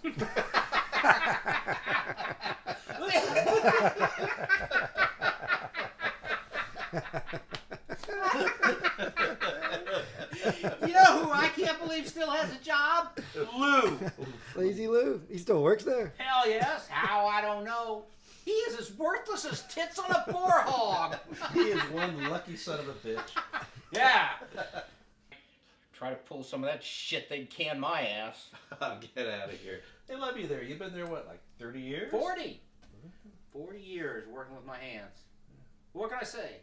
You know who I can't believe still has a job? Lou. Lazy Lou. He still works there? Hell yes. How, I don't know. He is as worthless as tits on a boar hog. He is one lucky son of a bitch. Yeah. Try to pull some of that shit, they'd can my ass. Get out of here. They love you there. You've been there, what, like 30 years? 40. 40 years working with my hands. What can I say?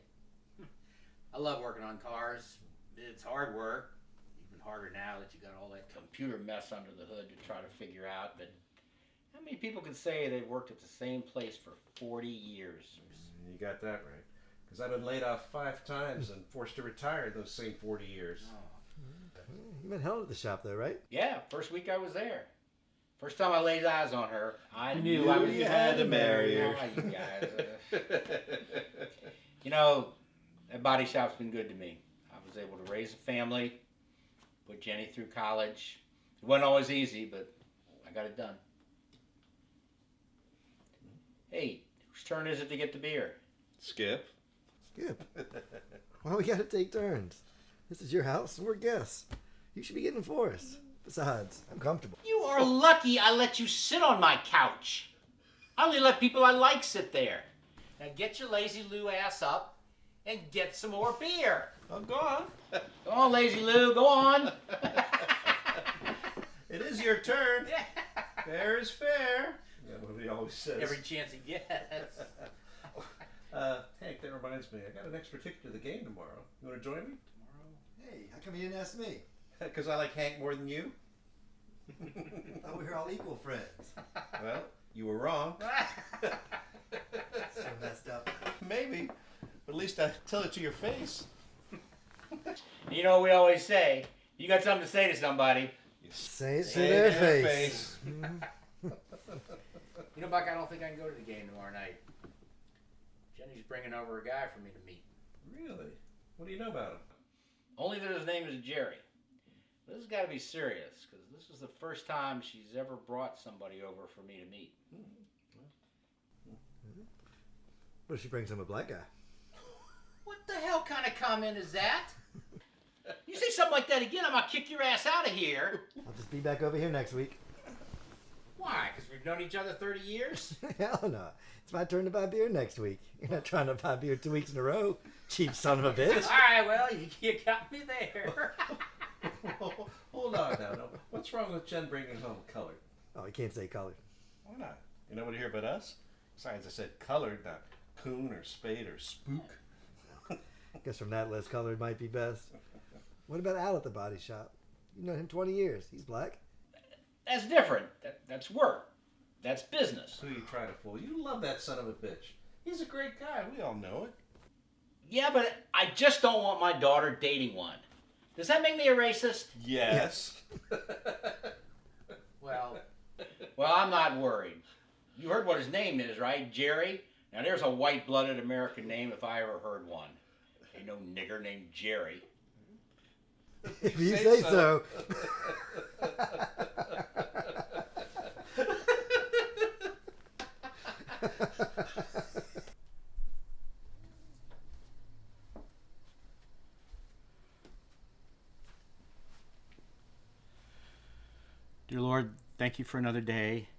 I love working on cars. It's hard work. Even harder now that you got all that computer mess under the hood to try to figure out. But how many people can say they've worked at the same place for 40 years? You got that right. Because I've been laid off 5 times and forced to retire in those same 40 years. Oh. You've been held at the shop though, right? Yeah, first week I was there. First time I laid eyes on her, I knew You I was had to marry her. Oh, you guys. You know, that body shop's been good to me. I was able to raise a family, put Jenny through college. It wasn't always easy, but I got it done. Hey, whose turn is it to get the beer? Skip. Skip. Why we gotta take turns? This is your house and we're guests. You should be getting for us. Besides, I'm comfortable. You are lucky I let you sit on my couch. I only let people I like sit there. Now get your lazy Lou ass up and get some more beer. Oh, go on. Go on, lazy Lou, go on. It is your turn. Fair is fair. Yeah, what he always says. Every chance he gets. Hank, that reminds me. I got an extra ticket to the game tomorrow. You want to join me? Hey, how come you didn't ask me? Because I like Hank more than you. I thought we were all equal friends. Well, you were wrong. So messed up. Maybe. But at least I tell it to your face. You know what we always say? You got something to say to somebody. Say it to Say their it to their face. You know, Buck, I don't think I can go to the game tomorrow night. Jenny's bringing over a guy for me to meet. Really? What do you know about him? Only that his name is Jerry. This has got to be serious, because this is the first time she's ever brought somebody over for me to meet. What if she brings him a black guy? What the hell kind of comment is that? You say something like that again, I'm going to kick your ass out of here. I'll just be back over here next week. Why? Because we've known each other 30 years? Hell no. It's my turn to buy beer next week. You're not trying to buy beer 2 weeks in a row, cheap son of a bitch. All right, well, you got me there. Hold on now. No. What's wrong with Jen bringing home colored? Oh, you can't say colored. Why not? You nobody here but us? Besides, I said colored, not coon or spade or spook. Guess from that list, colored might be best. What about Al at the body shop? You've known him 20 years. He's black. That's different. That's work. That's business. Who are you trying to fool? You love that son of a bitch. He's a great guy. We all know it. Yeah, but I just don't want my daughter dating one. Does that make me a racist? Yes. Well, I'm not worried. You heard what his name is, right? Jerry? Now, there's a white-blooded American name if I ever heard one. Ain't no nigger named Jerry. If you say so. Dear Lord, thank you for another day.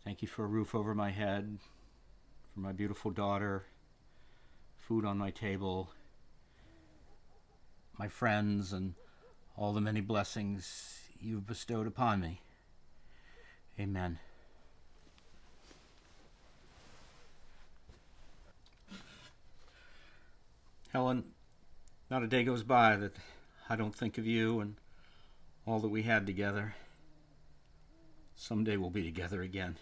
Thank you for a roof over my head, for my beautiful daughter, food on my table, my friends, and all the many blessings you've bestowed upon me. Amen. Helen, not a day goes by that I don't think of you and all that we had together. Someday we'll be together again.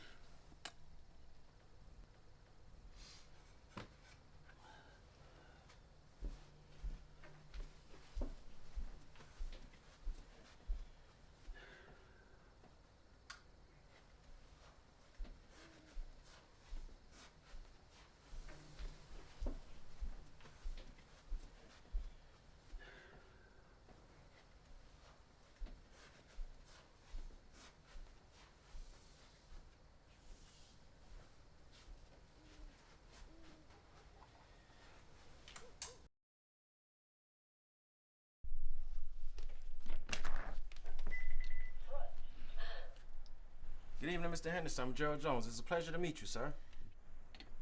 Good evening, Mr. Henderson. I'm Gerald Jones. It's a pleasure to meet you, sir.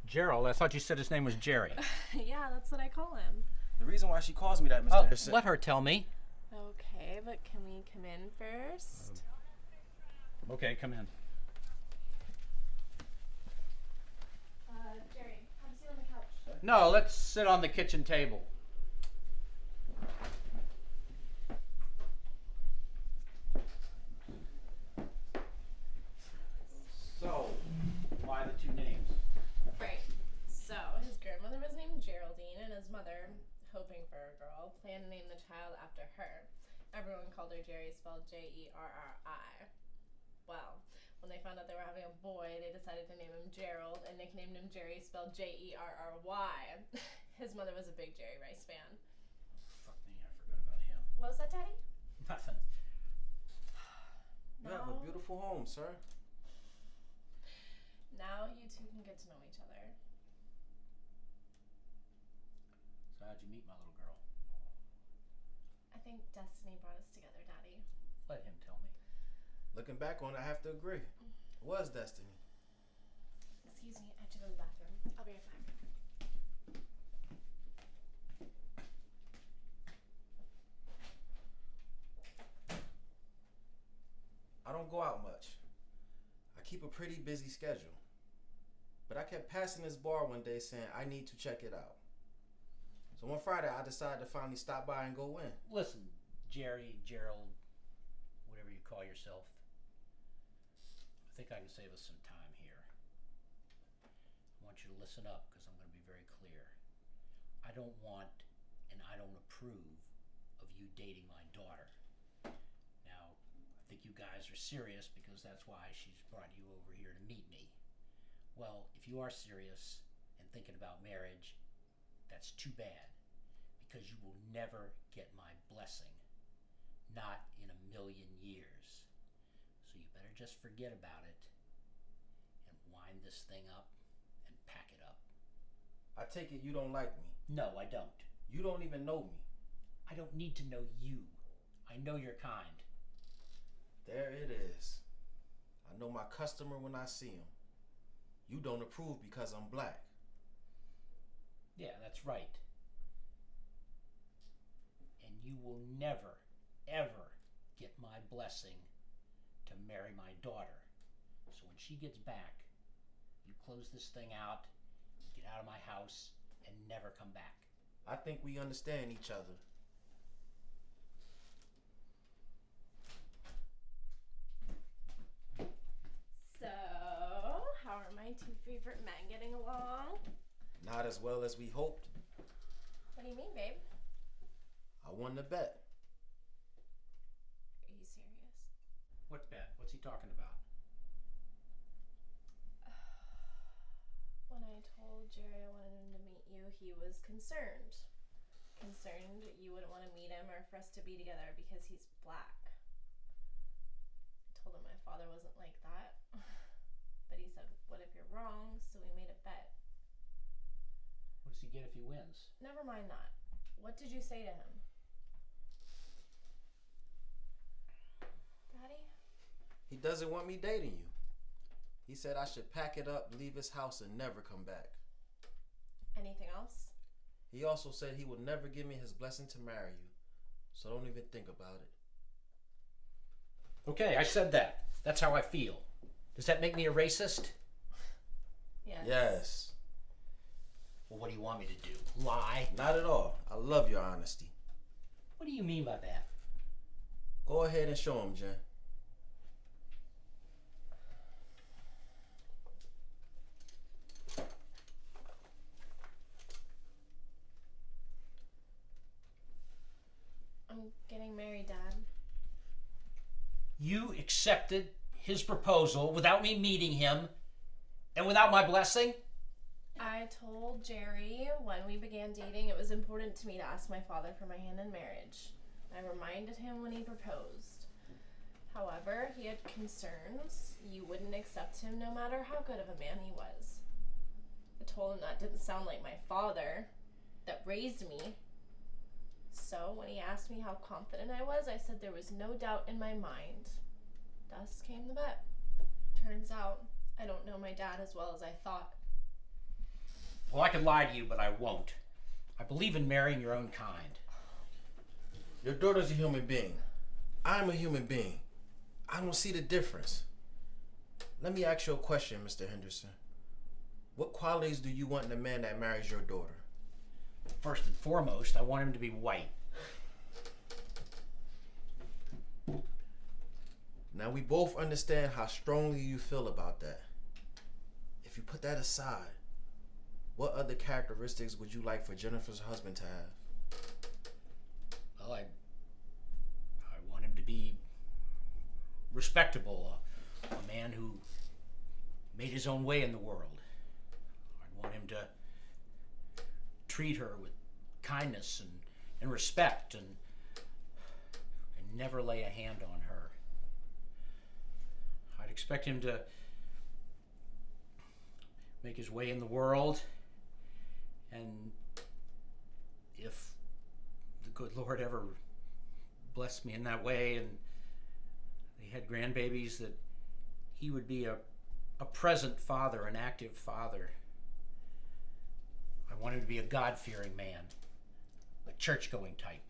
Gerald, I thought you said his name was Jerry. Yeah, that's what I call him. The reason why she calls me that, Mr. Henderson... Let her tell me. Okay, but can we come in first? Okay, come in. Jerry, have a seat on the couch. No, let's sit on the kitchen table. So, why the two names? Right. So, his grandmother was named Geraldine, and his mother, hoping for a girl, planned to name the child after her. Everyone called her Jerry, spelled Jerri. Well, when they found out they were having a boy, they decided to name him Gerald and nicknamed him Jerry, spelled Jerry. His mother was a big Jerry Rice fan. Fuck me, I forgot about him. What was that, Daddy? Nothing. You have a beautiful home, sir. Now you two can get to know each other. So how'd you meet my little girl? I think destiny brought us together, Daddy. Let him tell me. Looking back on it, I have to agree. It was destiny. Excuse me, I have to go to the bathroom. I'll be right back. I don't go out much. I keep a pretty busy schedule. But I kept passing this bar one day saying I need to check it out. So one Friday, I decided to finally stop by and go in. Listen, Jerry, Gerald, whatever you call yourself. I think I can save us some time here. I want you to listen up because I'm going to be very clear. I don't want and I don't approve of you dating my daughter. Now, I think you guys are serious because that's why she's brought you over here to meet me. Well, if you are serious and thinking about marriage, that's too bad because you will never get my blessing. Not in a million years. So you better just forget about it and wind this thing up and pack it up. I take it you don't like me. No, I don't. You don't even know me. I don't need to know you. I know your kind. There it is. I know my customer when I see him. You don't approve because I'm black. Yeah, that's right. And you will never, ever get my blessing to marry my daughter. So when she gets back, you close this thing out, get out of my house, and never come back. I think we understand each other. So, how are my two favorite men getting along? Not as well as we hoped. What do you mean, babe? I won the bet. Are you serious? What bet? What's he talking about? When I told Jerry I wanted him to meet you, he was concerned. Concerned you wouldn't want to meet him or for us to be together because he's black. I told him my father wasn't like that. But he said, what if you're wrong? So we made a bet. What does he get if he wins? Never mind that. What did you say to him? Daddy? He doesn't want me dating you. He said I should pack it up, leave his house, and never come back. Anything else? He also said he would never give me his blessing to marry you. So don't even think about it. Okay, I said that. That's how I feel. Does that make me a racist? Yes. Yes. Well, what do you want me to do? Lie? Not at all. I love your honesty. What do you mean by that? Go ahead and show him, Jen. I'm getting married, Dad. You accepted his proposal without me meeting him and without my blessing? I told Jerry when we began dating it was important to me to ask my father for my hand in marriage. I reminded him when he proposed. However, he had concerns. You wouldn't accept him no matter how good of a man he was. I told him that didn't sound like my father that raised me. So when he asked me how confident I was, I said there was no doubt in my mind. Thus came the bet. Turns out, I don't know my dad as well as I thought. Well, I could lie to you, but I won't. I believe in marrying your own kind. Your daughter's a human being. I'm a human being. I don't see the difference. Let me ask you a question, Mr. Henderson. What qualities do you want in a man that marries your daughter? First and foremost, I want him to be white. Now, we both understand how strongly you feel about that. If you put that aside, what other characteristics would you like for Jennifer's husband to have? Well, I want him to be respectable, a man who made his own way in the world. I want him to treat her with kindness and respect and never lay a hand on her. I'd expect him to make his way in the world, and if the good Lord ever blessed me in that way and they had grandbabies, that he would be a present father, an active father. I want him to be a God-fearing man, a church-going type.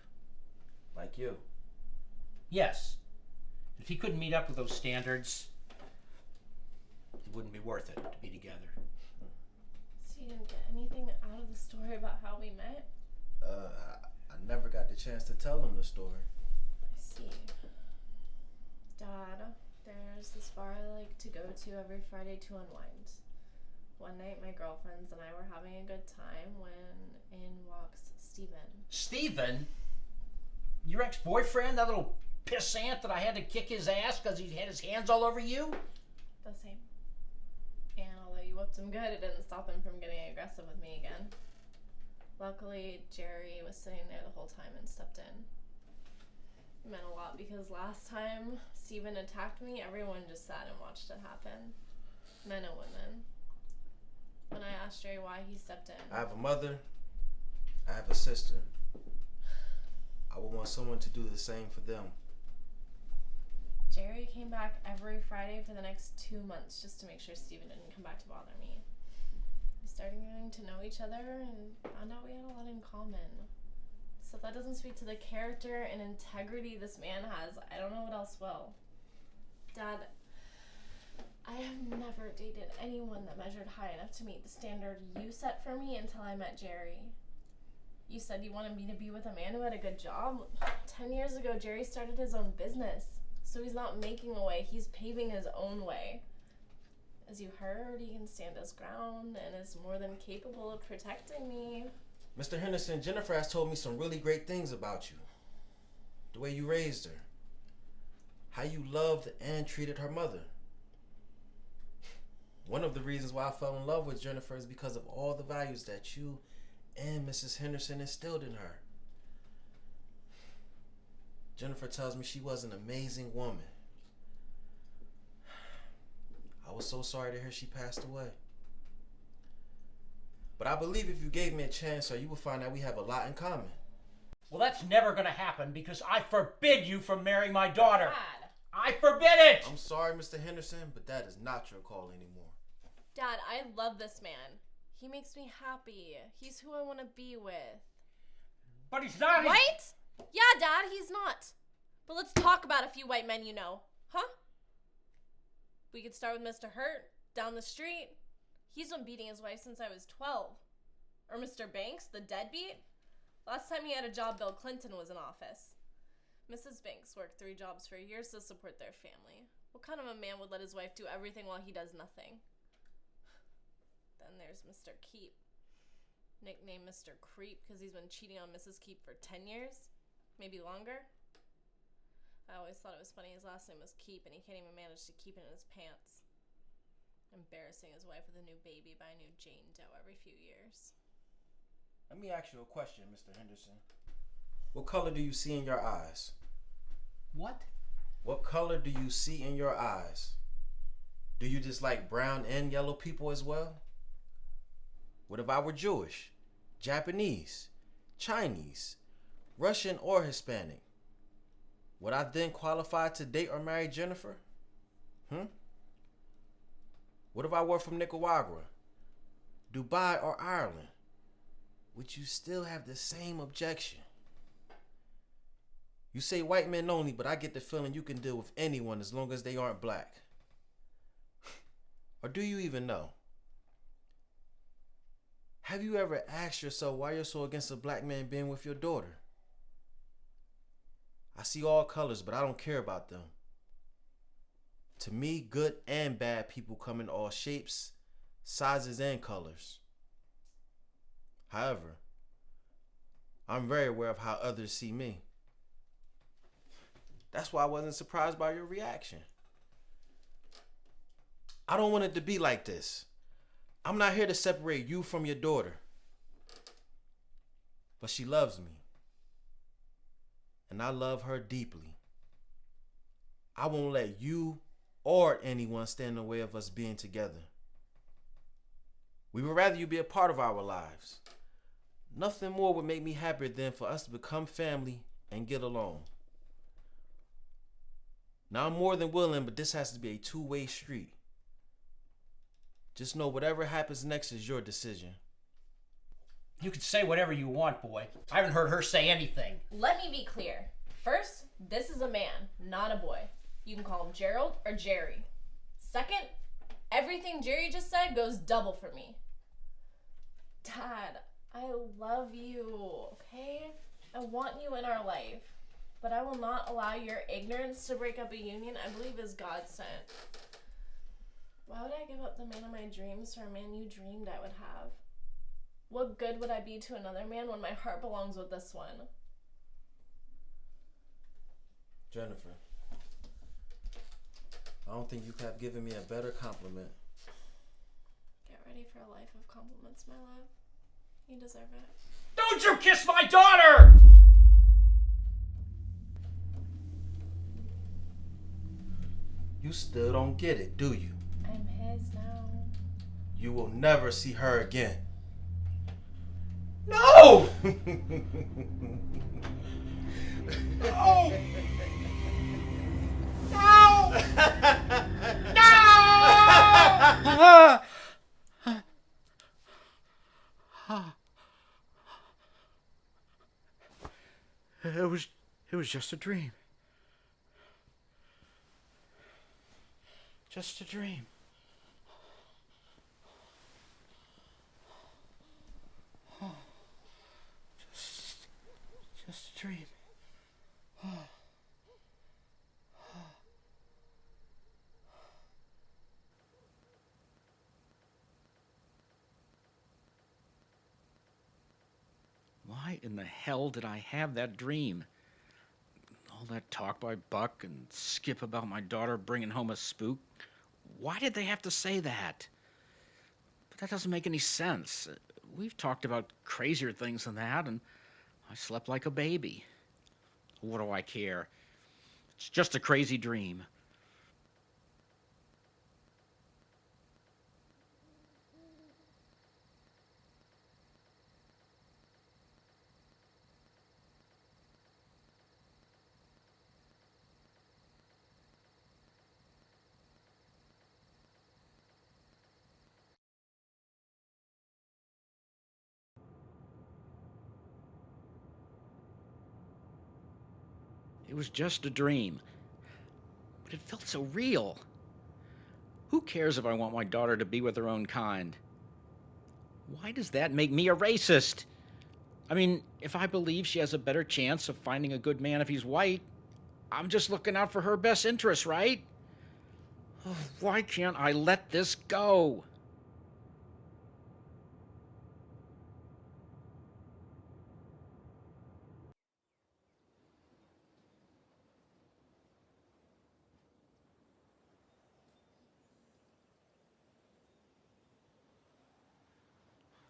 Like you. Yes. If he couldn't meet up with those standards, it wouldn't be worth it to be together. So you didn't get anything out of the story about how we met? I never got the chance to tell him the story. I see. Dad, there's this bar I like to go to every Friday to unwind. One night, my girlfriends and I were having a good time when in walks Steven. Steven? Your ex-boyfriend? That little pissant that I had to kick his ass because he had his hands all over you? The same. And although you whooped him good, it didn't stop him from getting aggressive with me again. Luckily, Jerry was sitting there the whole time and stepped in. It meant a lot because last time Steven attacked me, everyone just sat and watched it happen. Men and women. When I asked Jerry why he stepped in. I have a mother. I have a sister. I would want someone to do the same for them. Jerry came back every Friday for the next 2 months just to make sure Steven didn't come back to bother me. We started getting to know each other and found out we had a lot in common. So if that doesn't speak to the character and integrity this man has, I don't know what else will. Dad, I have never dated anyone that measured high enough to meet the standard you set for me until I met Jerry. You said you wanted me to be with a man who had a good job. 10 years ago, Jerry started his own business. So he's not making a way, he's paving his own way. As you heard, he can stand his ground and is more than capable of protecting me. Mr. Henderson, Jennifer has told me some really great things about you. The way you raised her. How you loved and treated her mother. One of the reasons why I fell in love with Jennifer is because of all the values that you and Mrs. Henderson instilled in her. Jennifer tells me she was an amazing woman. I was so sorry to hear she passed away. But I believe if you gave me a chance, sir, you would find that we have a lot in common. Well, that's never going to happen because I forbid you from marrying my daughter. Dad. I forbid it! I'm sorry, Mr. Henderson, but that is not your call anymore. Dad, I love this man. He makes me happy. He's who I want to be with. But he's not. Right? Yeah, Dad, he's not. But let's talk about a few white men you know. Huh? We could start with Mr. Hurt, down the street. He's been beating his wife since I was 12. Or Mr. Banks, the deadbeat. Last time he had a job, Bill Clinton was in office. Mrs. Banks worked 3 jobs for years to support their family. What kind of a man would let his wife do everything while he does nothing? Then there's Mr. Keep. Nicknamed Mr. Creep because he's been cheating on Mrs. Keep for 10 years. Maybe longer. I always thought it was funny his last name was Keep and he can't even manage to keep it in his pants. Embarrassing his wife with a new baby by a new Jane Doe every few years. Let me ask you a question, Mr. Henderson. What color do you see in your eyes? What? What color do you see in your eyes? Do you just like brown and yellow people as well? What if I were Jewish, Japanese, Chinese, Russian, or Hispanic? Would I then qualify to date or marry Jennifer? What if I were from Nicaragua, Dubai, or Ireland? Would you still have the same objection? You say white men only, but I get the feeling you can deal with anyone as long as they aren't black. Or do you even know? Have you ever asked yourself why you're so against a black man being with your daughter? I see all colors, but I don't care about them. To me, good and bad people come in all shapes, sizes, and colors. However, I'm very aware of how others see me. That's why I wasn't surprised by your reaction. I don't want it to be like this. I'm not here to separate you from your daughter. But she loves me. And I love her deeply. I won't let you or anyone stand in the way of us being together. We would rather you be a part of our lives. Nothing more would make me happier than for us to become family and get along. Now I'm more than willing, but this has to be a two-way street. Just know whatever happens next is your decision. You can say whatever you want, boy. I haven't heard her say anything. Let me be clear. First, this is a man, not a boy. You can call him Gerald or Jerry. Second, everything Jerry just said goes double for me. Dad, I love you, okay? I want you in our life. But I will not allow your ignorance to break up a union I believe is God sent. Why would I give up the man of my dreams for a man you dreamed I would have? What good would I be to another man when my heart belongs with this one? Jennifer, I don't think you could have given me a better compliment. Get ready for a life of compliments, my love. You deserve it. Don't you kiss my daughter! You still don't get it, do you? I'm his now. You will never see her again. No! No! No! No! It was just a dream. Just a dream. Just a dream. Why in the hell did I have that dream? All that talk by Buck and Skip about my daughter bringing home a spook. Why did they have to say that? But that doesn't make any sense. We've talked about crazier things than that, and I slept like a baby. What do I care? It's just a crazy dream. It was just a dream. But it felt so real. Who cares if I want my daughter to be with her own kind? Why does that make me a racist? I mean, if I believe she has a better chance of finding a good man if he's white, I'm just looking out for her best interests, right? Oh, why can't I let this go?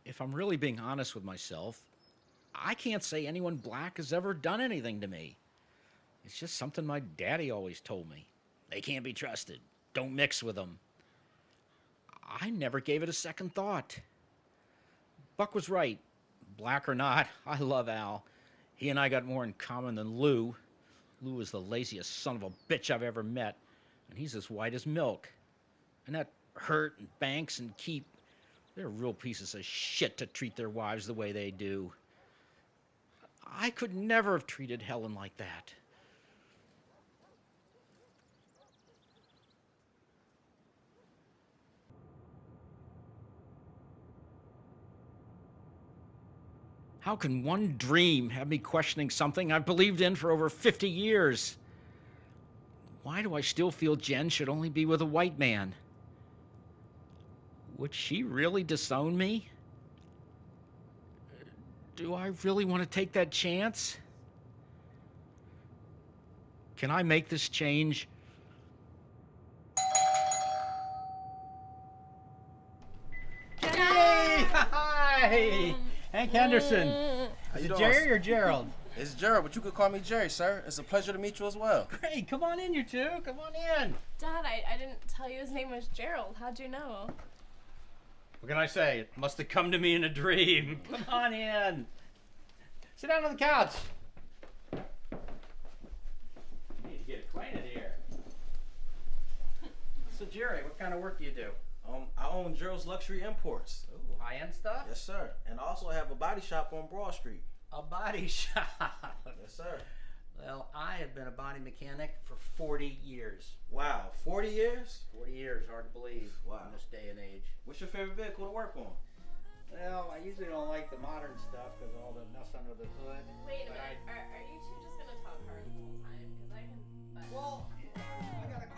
If I'm really being honest with myself, I can't say anyone black has ever done anything to me. It's just something my daddy always told me. They can't be trusted. Don't mix with them. I never gave it a second thought. Buck was right. Black or not, I love Al. He and I got more in common than Lou. Lou is the laziest son of a bitch I've ever met, and he's as white as milk. And that Hurt and Banks and Keep, they're real pieces of shit to treat their wives the way they do. I could never have treated Helen like that. How can one dream have me questioning something I've believed in for over 50 years? Why do I still feel Jen should only be with a white man? Would she really disown me? Do I really want to take that chance? Can I make this change? Hey! Hi! Hank Henderson. How Is you it doing? Jerry or Gerald? It's Gerald, but you could call me Jerry, sir. It's a pleasure to meet you as well. Great, come on in, you two. Come on in. Dad, I didn't tell you his name was Gerald. How'd you know? What can I say? It must have come to me in a dream. Come on in. Sit down on the couch. You need to get acquainted here. So, Jerry, what kind of work do you do? I own Gerald's Luxury Imports. Ooh, high-end stuff? Yes, sir. And I also have a body shop on Broad Street. A body shop. Yes, sir. Well, I have been a body mechanic for 40 years. Wow, 40 years? 40 years, hard to believe Wow. in this day and age. What's your favorite vehicle to work on? Well, I usually don't like the modern stuff because of all the mess under the hood. Wait a But minute. Are you two just gonna talk hard the whole time? Because I can. Well, I got a